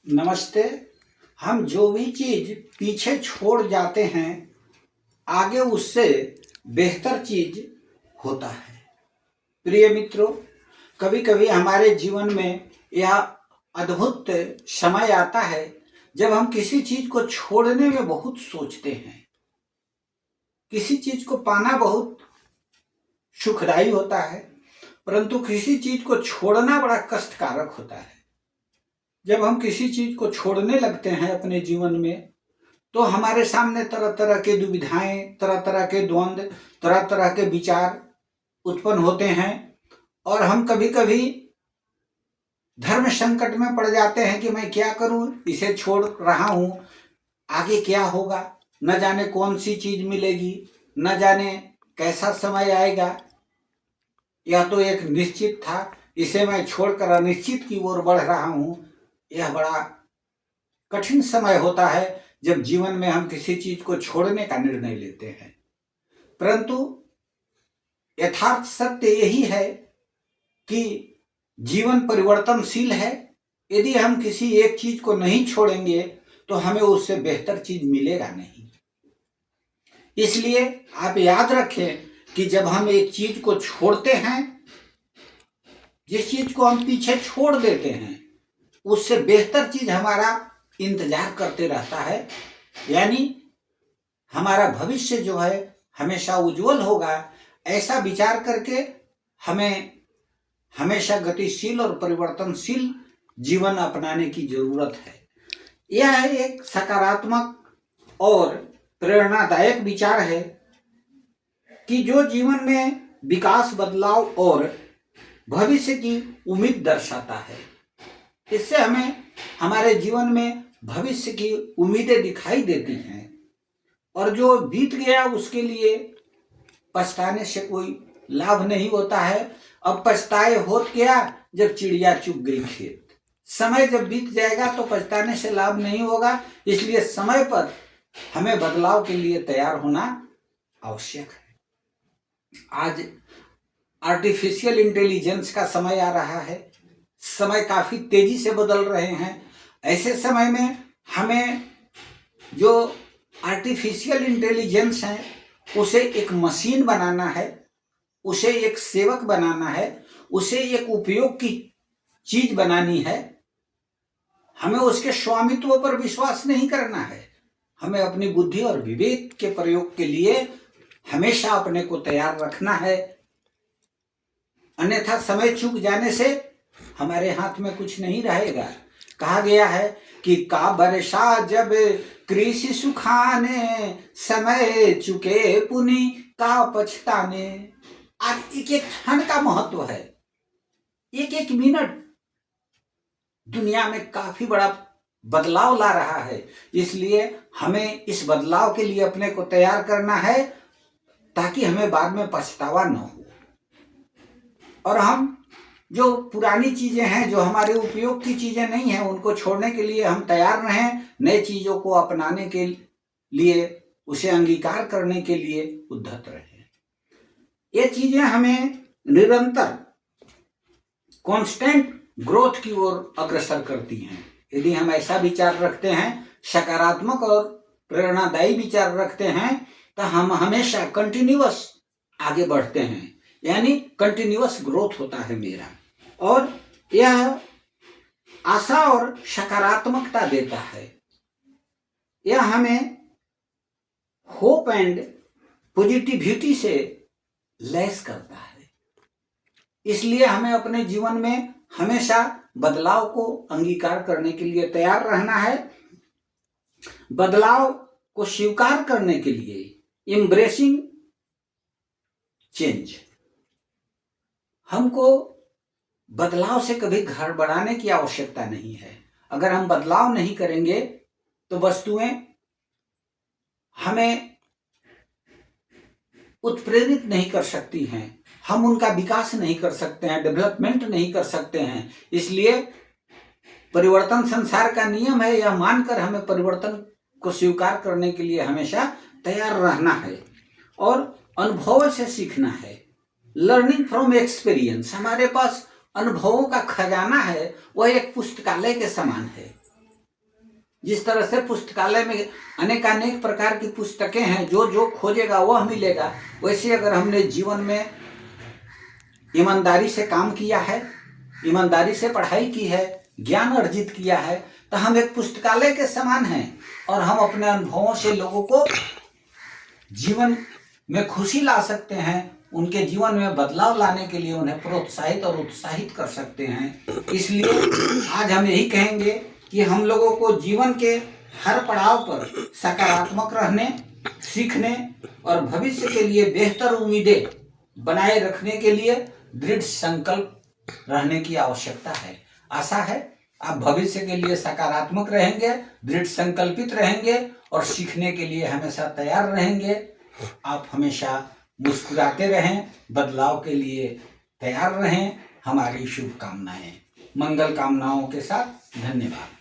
नमस्ते। हम जो भी चीज पीछे छोड़ जाते हैं आगे उससे बेहतर चीज होता है। प्रिय मित्रों, कभी कभी हमारे जीवन में यह अद्भुत समय आता है जब हम किसी चीज को छोड़ने में बहुत सोचते हैं। किसी चीज को पाना बहुत सुखदायी होता है, परंतु किसी चीज को छोड़ना बड़ा कष्टकारक होता है। जब हम किसी चीज को छोड़ने लगते हैं अपने जीवन में, तो हमारे सामने तरह तरह के दुविधाएं, तरह तरह के द्वंद्व, तरह तरह के विचार उत्पन्न होते हैं और हम कभी कभी धर्म संकट में पड़ जाते हैं कि मैं क्या करूं, इसे छोड़ रहा हूं, आगे क्या होगा, न जाने कौन सी चीज मिलेगी, न जाने कैसा समय आएगा। यह तो एक निश्चित था, इसे मैं छोड़कर अनिश्चित की ओर बढ़ रहा हूं। यह बड़ा कठिन समय होता है जब जीवन में हम किसी चीज को छोड़ने का निर्णय लेते हैं। परंतु यथार्थ सत्य यही है कि जीवन परिवर्तनशील है। यदि हम किसी एक चीज को नहीं छोड़ेंगे तो हमें उससे बेहतर चीज मिलेगा नहीं। इसलिए आप याद रखें कि जब हम एक चीज को छोड़ते हैं, जिस चीज को हम पीछे छोड़ देते हैं, उससे बेहतर चीज हमारा इंतजार करते रहता है। यानी हमारा भविष्य जो है हमेशा उज्जवल होगा, ऐसा विचार करके हमें हमेशा गतिशील और परिवर्तनशील जीवन अपनाने की जरूरत है। यह एक सकारात्मक और प्रेरणादायक विचार है कि जो जीवन में विकास, बदलाव और भविष्य की उम्मीद दर्शाता है। इससे हमें हमारे जीवन में भविष्य की उम्मीदें दिखाई देती हैं और जो बीत गया उसके लिए पछताने से कोई लाभ नहीं होता है। अब पछताए होत क्या जब चिड़िया चुग गई खेत। समय जब बीत जाएगा तो पछताने से लाभ नहीं होगा। इसलिए समय पर हमें बदलाव के लिए तैयार होना आवश्यक है। आज आर्टिफिशियल इंटेलिजेंस का समय आ रहा है। समय काफी तेजी से बदल रहे हैं। ऐसे समय में हमें जो आर्टिफिशियल इंटेलिजेंस है उसे एक मशीन बनाना है, उसे एक सेवक बनाना है, उसे एक उपयोग की चीज बनानी है। हमें उसके स्वामित्व पर विश्वास नहीं करना है। हमें अपनी बुद्धि और विवेक के प्रयोग के लिए हमेशा अपने को तैयार रखना है। अन्यथा समय चूक जाने से हमारे हाथ में कुछ नहीं रहेगा। कहा गया है कि का बरसा जब कृषि सुखाने, समय चुके पुनि का पछताने। आज एक एक क्षण का महत्व है। एक एक मिनट दुनिया में काफी बड़ा बदलाव ला रहा है। इसलिए हमें इस बदलाव के लिए अपने को तैयार करना है ताकि हमें बाद में पछतावा न हो। और हम जो पुरानी चीजें हैं, जो हमारे उपयोग की चीजें नहीं हैं, उनको छोड़ने के लिए हम तैयार रहें। नए चीजों को अपनाने के लिए, उसे अंगीकार करने के लिए उद्धत रहें। ये चीजें हमें निरंतर कांस्टेंट ग्रोथ की ओर अग्रसर करती हैं। यदि हम ऐसा विचार रखते हैं, सकारात्मक और प्रेरणादायी विचार रखते हैं, तो हम हमेशा कंटिन्यूअस आगे बढ़ते हैं। यानी कंटिन्यूअस ग्रोथ होता है मेरा, और यह आशा और सकारात्मकता देता है। यह हमें होप एंड पॉजिटिविटी से लैस करता है। इसलिए हमें अपने जीवन में हमेशा बदलाव को अंगीकार करने के लिए तैयार रहना है। बदलाव को स्वीकार करने के लिए, एम्ब्रेसिंग चेंज, हमको बदलाव से कभी घबराने की आवश्यकता नहीं है। अगर हम बदलाव नहीं करेंगे तो वस्तुएं हमें उत्प्रेरित नहीं कर सकती हैं, हम उनका विकास नहीं कर सकते हैं, डेवलपमेंट नहीं कर सकते हैं। इसलिए परिवर्तन संसार का नियम है। यह मानकर हमें परिवर्तन को स्वीकार करने के लिए हमेशा तैयार रहना है और अनुभव से सीखना है। लर्निंग फ्रॉम एक्सपीरियंस, हमारे पास अनुभवों का खजाना है। वह एक पुस्तकालय के समान है। जिस तरह से पुस्तकालय में अनेकानेक प्रकार की पुस्तकें हैं, जो जो खोजेगा वह मिलेगा, वैसे अगर हमने जीवन में ईमानदारी से काम किया है, ईमानदारी से पढ़ाई की है, ज्ञान अर्जित किया है, तो हम एक पुस्तकालय के समान हैं और हम अपने अनुभवों से लोगों को जीवन में खुशी ला सकते हैं, उनके जीवन में बदलाव लाने के लिए उन्हें प्रोत्साहित और उत्साहित कर सकते हैं। इसलिए आज हम यही कहेंगे कि हम लोगों को जीवन के हर पड़ाव पर सकारात्मक रहने, सीखने और भविष्य के लिए बेहतर उम्मीदें बनाए रखने के लिए दृढ़ संकल्प रहने की आवश्यकता है। आशा है आप भविष्य के लिए सकारात्मक रहेंगे, दृढ़ संकल्पित रहेंगे और सीखने के लिए हमेशा तैयार रहेंगे। आप हमेशा मुस्कुराते रहें, बदलाव के लिए तैयार रहें। हमारी शुभकामनाएं, मंगल कामनाओं के साथ धन्यवाद।